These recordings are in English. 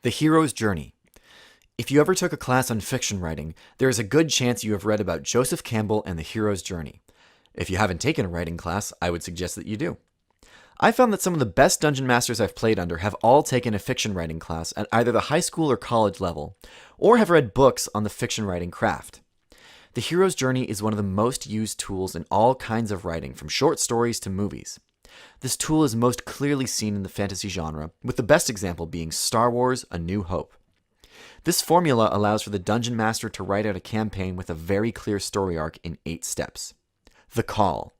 The hero's journey. If you ever took a class on fiction writing, there is a good chance you have read about Joseph Campbell and the hero's journey. If you haven't taken a writing class, I would suggest that you do. I found that some of the best dungeon masters I've played under have all taken a fiction writing class at either the high school or college level, or have read books on the fiction writing craft. The hero's journey is one of the most used tools in all kinds of writing, from short stories to movies. This tool is most clearly seen in the fantasy genre, with the best example being Star Wars: A New Hope. This formula allows for the dungeon master to write out a campaign with a very clear story arc in 8 steps. The call.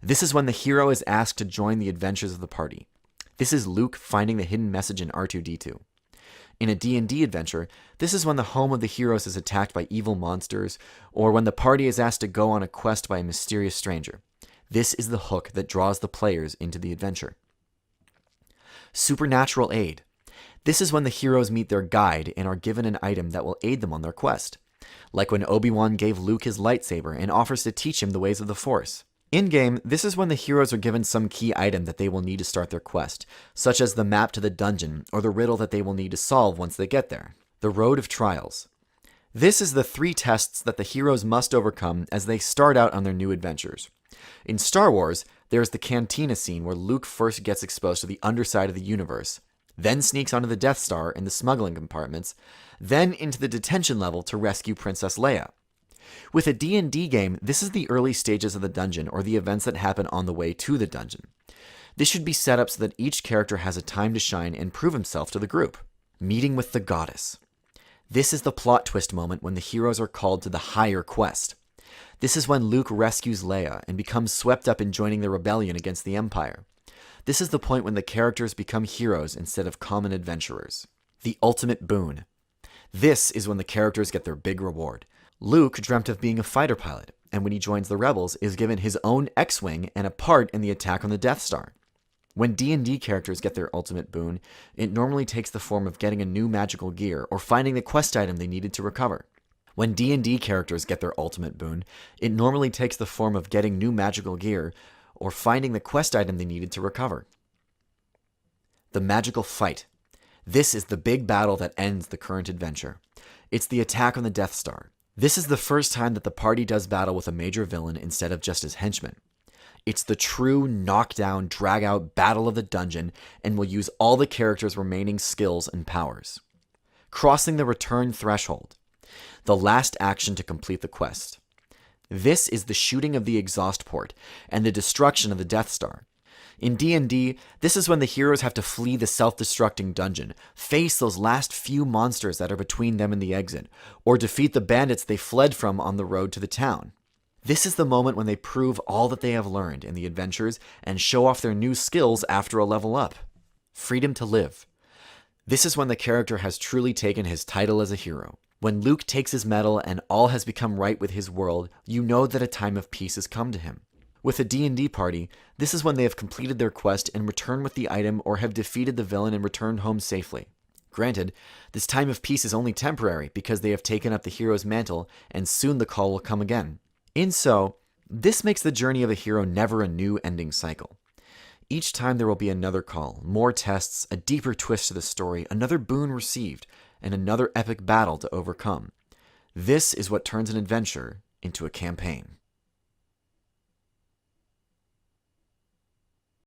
This is when the hero is asked to join the adventures of the party. This is Luke finding the hidden message in R2-D2. In a D&D adventure, this is when the home of the heroes is attacked by evil monsters, or when the party is asked to go on a quest by a mysterious stranger. This is the hook that draws the players into the adventure. Supernatural aid. This is when the heroes meet their guide and are given an item that will aid them on their quest. Like when Obi-Wan gave Luke his lightsaber and offers to teach him the ways of the Force. In-game, this is when the heroes are given some key item that they will need to start their quest, such as the map to the dungeon or the riddle that they will need to solve once they get there. The Road of Trials. This is the 3 tests that the heroes must overcome as they start out on their new adventures. In Star Wars, there is the cantina scene where Luke first gets exposed to the underside of the universe, then sneaks onto the Death Star in the smuggling compartments, then into the detention level to rescue Princess Leia. With a D&D game, this is the early stages of the dungeon or the events that happen on the way to the dungeon. This should be set up so that each character has a time to shine and prove himself to the group. Meeting with the Goddess. This is the plot twist moment when the heroes are called to the higher quest. This is when Luke rescues Leia and becomes swept up in joining the rebellion against the Empire. This is the point when the characters become heroes instead of common adventurers. The ultimate boon. This is when the characters get their big reward. Luke dreamt of being a fighter pilot, and when he joins the Rebels, is given his own X-Wing and a part in the attack on the Death Star. When D&D characters get their ultimate boon, it normally takes the form of getting a new magical gear or finding the quest item they needed to recover. When D&D characters get their ultimate boon, it normally takes the form of getting new magical gear or finding the quest item they needed to recover. The magical fight. This is the big battle that ends the current adventure. It's the attack on the Death Star. This is the first time that the party does battle with a major villain instead of just his henchmen. It's the true knockdown, drag-out battle of the dungeon and will use all the characters' remaining skills and powers. Crossing the return threshold. The last action to complete the quest. This is the shooting of the exhaust port and the destruction of the Death Star. In D&D, this is when the heroes have to flee the self-destructing dungeon, face those last few monsters that are between them and the exit, or defeat the bandits they fled from on the road to the town. This is the moment when they prove all that they have learned in the adventures and show off their new skills after a level up. Freedom to live. This is when the character has truly taken his title as a hero. When Luke takes his medal and all has become right with his world, you know that a time of peace has come to him. With a D&D party, this is when they have completed their quest and return with the item or have defeated the villain and returned home safely. Granted, this time of peace is only temporary because they have taken up the hero's mantle and soon the call will come again. This makes the journey of a hero never a new ending cycle. Each time there will be another call, more tests, a deeper twist to the story, another boon received, and another epic battle to overcome. This is what turns an adventure into a campaign.